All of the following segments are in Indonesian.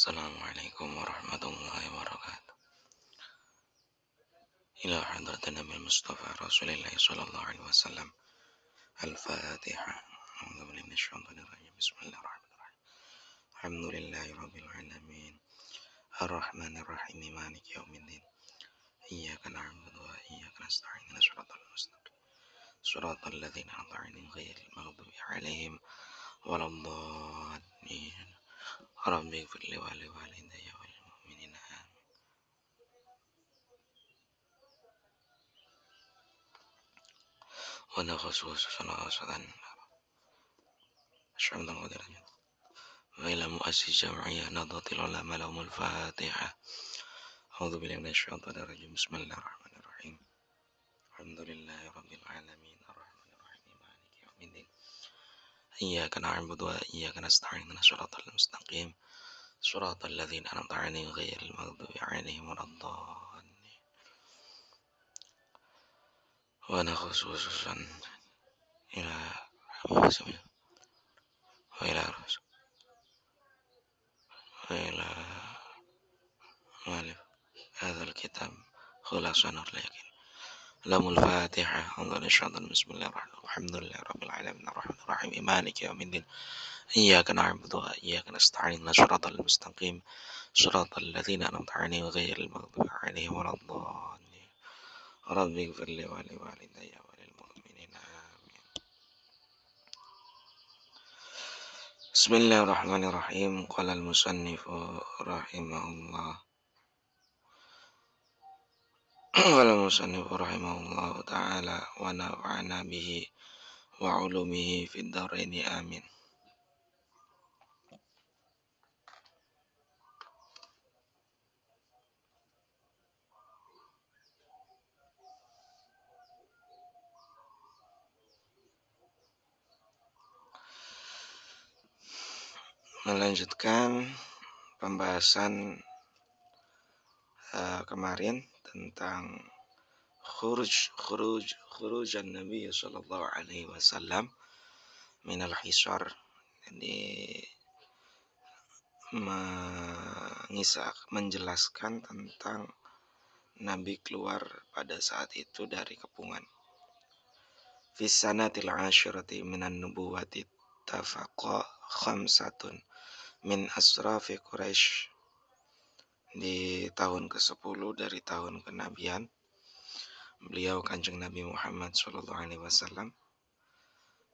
Assalamualaikum warahmatullahi wabarakatuh. Ila hadratin Nabi Mustafa Rasulullah sallallahu alaihi wasallam. Al-Fatihah. A'udzu billahi minasyaitonir rajim. Bismillahirrahmanirrahim. Alhamdulillahi rabbil alamin. Ar-Rahmanir Rahim. Maliki yaumiddin. Iyyaka na'budu wa iyyaka nasta'in. Ihdinas siratal mustaqim. Siratal ladzina an'amta 'alaihim ghairil maghdubi 'alaihim waladdallin. Rabbi ighfir li wa li walidayya wal mu'minina. ونخصص صلاة الشعب القدر وإلى مؤسس جمعية نهضة العلماء لهم الفاتحة. أعوذ بالله من الشيطان الرجيم. بسم الله الرحمن الرحيم. الحمد لله رب العالمين الرحمن الرحيم مالك يوم الدين إياك نعبد وإياك نستعين اهدنا الصراط المستقيم صراط الذين أنعمت عليهم غير المغضوب عليهم ولا الضالين. ونخصص إلى وإلى رسول وإلى مؤلف هذا الكتاب خلاصة نور اليقين لهم الفاتحة. بسم الله الرحمن الرحيم. الحمد لله رب العالمين الرحمن الرحيم مالك يوم الدين إياك نعبد وإياك نستعين صراط المستقيم صراط الذين أنعمت عليهم غير المغضوب عليهم ولا الضالين. رب اغفر لي ولوالدي وللمؤمنين آمين. بسم الله الرحمن الرحيم. قال المصنف رحمه الله رحمه الله تعالى ونفعنا به وعلومه في الدارين آمين. Melanjutkan pembahasan kemarin tentang khurujan Nabi sallallahu alaihi wasallam minal hisar. Jadi menjelaskan tentang Nabi keluar pada saat itu dari kepungan. Fi sanatil ashirati minan nubuwati tafaqa khamsatun min asrafi Quraisy. Di tahun ke-10 dari tahun kenabian, beliau Kanjeng Nabi Muhammad sallallahu alaihi wasallam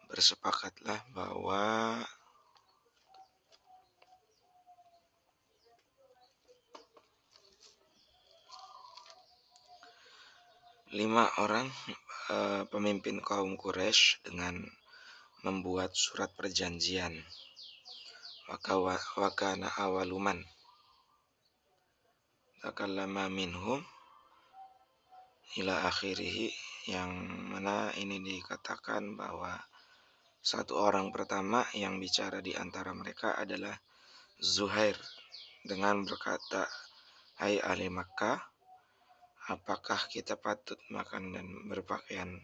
bersepakatlah bahwa lima orang pemimpin kaum Quraisy dengan membuat surat perjanjian. Wakana awaluman takallama minhum ila akhirih, yang mana ini dikatakan bahwa satu orang pertama yang bicara di antara mereka adalah Zuhair dengan berkata, "Hai ahli Makkah, apakah kita patut makan dan berpakaian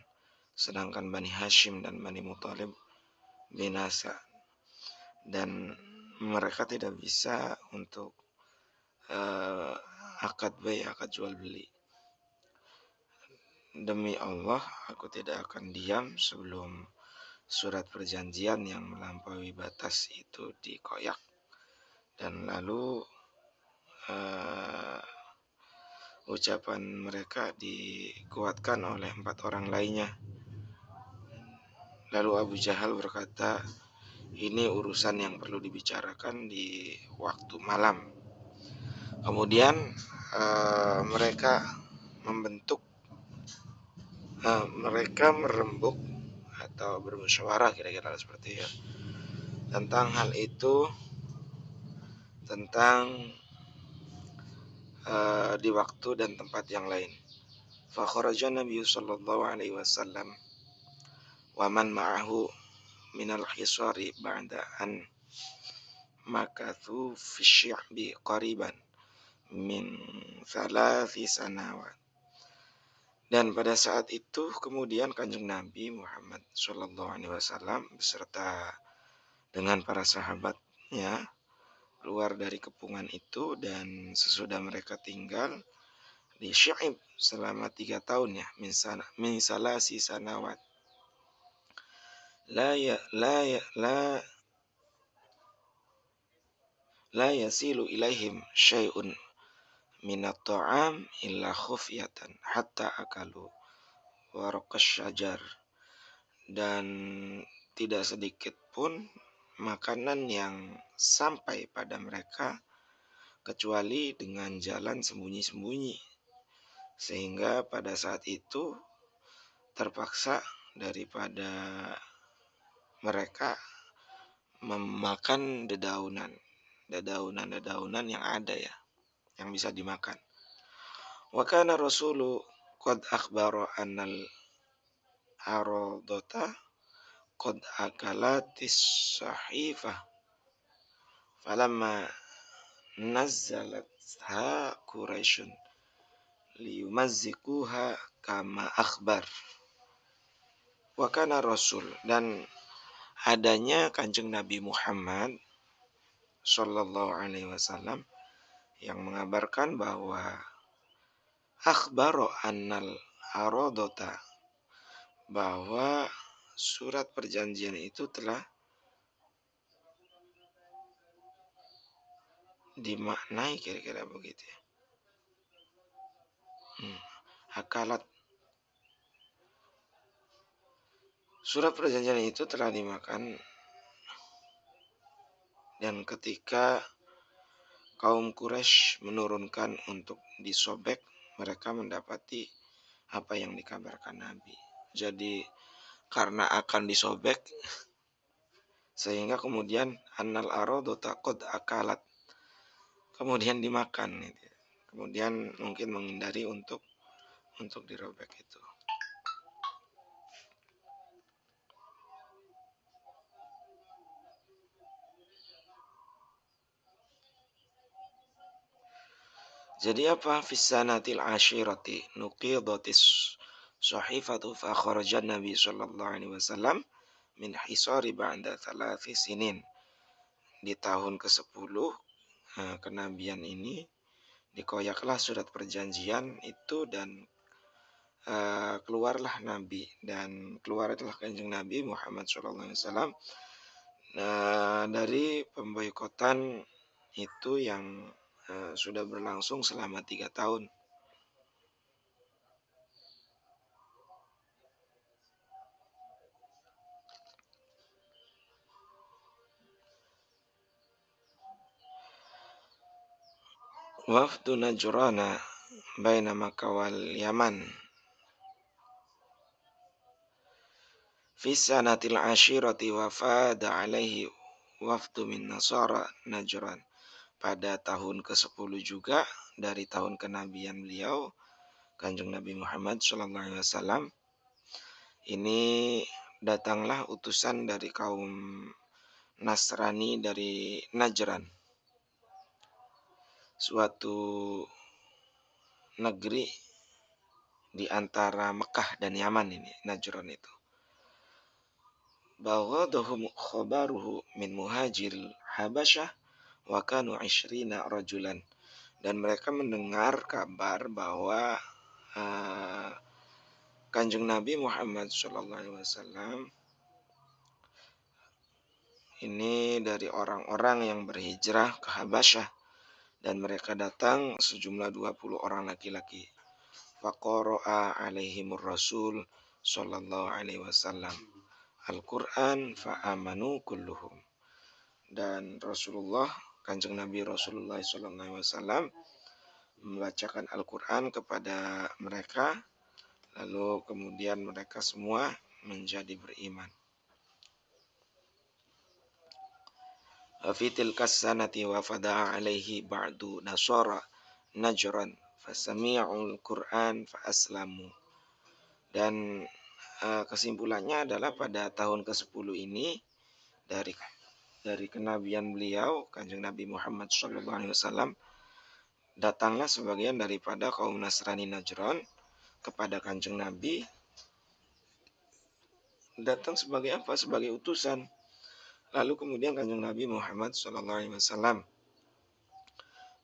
sedangkan Bani Hashim dan Bani Muthalib binasa, dan mereka tidak bisa untuk akad jual beli. Demi Allah, aku tidak akan diam sebelum surat perjanjian yang melampaui batas itu dikoyak." Dan lalu ucapan mereka dikuatkan oleh 4 orang lainnya. Lalu Abu Jahal berkata, "Ini urusan yang perlu dibicarakan di waktu malam." Kemudian mereka merembuk atau bermusyawarah kira-kira seperti itu tentang hal itu, tentang di waktu dan tempat yang lain. Fa kharaja Nabi sallallahu alaihi wasallam wa man ma'ahu minal hisari ba'da an makathu fi syi'bi qariban min 3 sanawat. Dan pada saat itu kemudian Kanjeng Nabi Muhammad sallallahu alaihi wasallam beserta dengan para sahabatnya keluar dari kepungan itu, dan sesudah mereka tinggal di Syaib selama 3 tahun ya, min salasi sanawat la ya la ya la yasilu ilaihim syai'un minat ta'am illa khufyatan hatta akalu waraqas syajar. Dan tidak sedikit pun makanan yang sampai pada mereka kecuali dengan jalan sembunyi-sembunyi, sehingga pada saat itu terpaksa daripada mereka memakan dedaunan yang ada ya, yang bisa dimakan. Wa kana rasulu qad akhbara annal aradata qad akalatis sahifah falamma nazzalatha Quraisyun liyumazzikuha kama akhbar. Wa kana rasul, dan adanya Kanjeng Nabi Muhammad sallallahu alaihi wasallam yang mengabarkan bahwa akhbaro annal aradata, bahwa surat perjanjian itu telah dimaknai, kira-kira begitu ya. Akalat, surat perjanjian itu telah dimakan, dan ketika kaum Quraisy menurunkan untuk disobek, mereka mendapati apa yang dikabarkan Nabi. Jadi karena akan disobek, sehingga kemudian annal aradata qad akalat, kemudian dimakan gitu. Kemudian mungkin menghindari untuk dirobek itu. Jadi apa? Fissanatil ashirati nuqidatis sahifatu fa kharajan Nabi sallallahu alaihi wasallam min hisari ba'da thalathi sinin. Di tahun ke-10 kenabian ini dikoyaklah surat perjanjian itu, dan keluarlah Nabi, dan keluarlah Kanjeng Nabi Muhammad SAW dari pemboikotan itu yang sudah berlangsung selama 3 tahun. Wafdu Najrana baina Makkah wal Yaman fi sanatil ashirati wafada alaihi wafdu min Nasara Najran. Pada tahun ke-10 juga dari tahun kenabian beliau Kanjeng Nabi Muhammad SAW, ini datanglah utusan dari kaum Nasrani dari Najran, suatu negeri di antara Mekah dan Yaman. Ini Najran itu. Baghadahum khabaruhu min muhajiril Habasyah wa kanu 20 rajulan. Dan mereka mendengar kabar bahwa Kanjeng Nabi Muhammad SAW ini dari orang-orang yang berhijrah ke Habasyah, dan mereka datang sejumlah 20 orang laki-laki. Faqara'a alaihimur Rasul sallallahu alaihi wasallam Al-Quran fa'amanu kulluhum. Dan Kanjeng Nabi Rasulullah sallallahu alaihi wasallam membacakan Al-Quran kepada mereka, lalu kemudian mereka semua menjadi beriman. Fi tilkas sanati wafada alaihi ba'du nasara Najran fasami'ul Qur'an fa aslamu. Dan kesimpulannya adalah pada tahun ke-10 ini dari kenabian beliau Kanjeng Nabi Muhammad SAW, datanglah sebagian daripada kaum Nasrani Najran kepada Kanjeng Nabi. Datang sebagai apa? Sebagai utusan. Lalu kemudian Kanjeng Nabi Muhammad SAW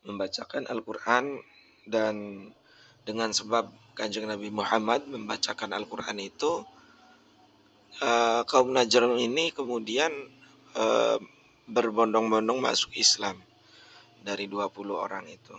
membacakan Al-Quran, dan dengan sebab Kanjeng Nabi Muhammad membacakan Al-Quran itu, kaum Najran ini kemudian berbondong-bondong masuk Islam dari 20 orang itu.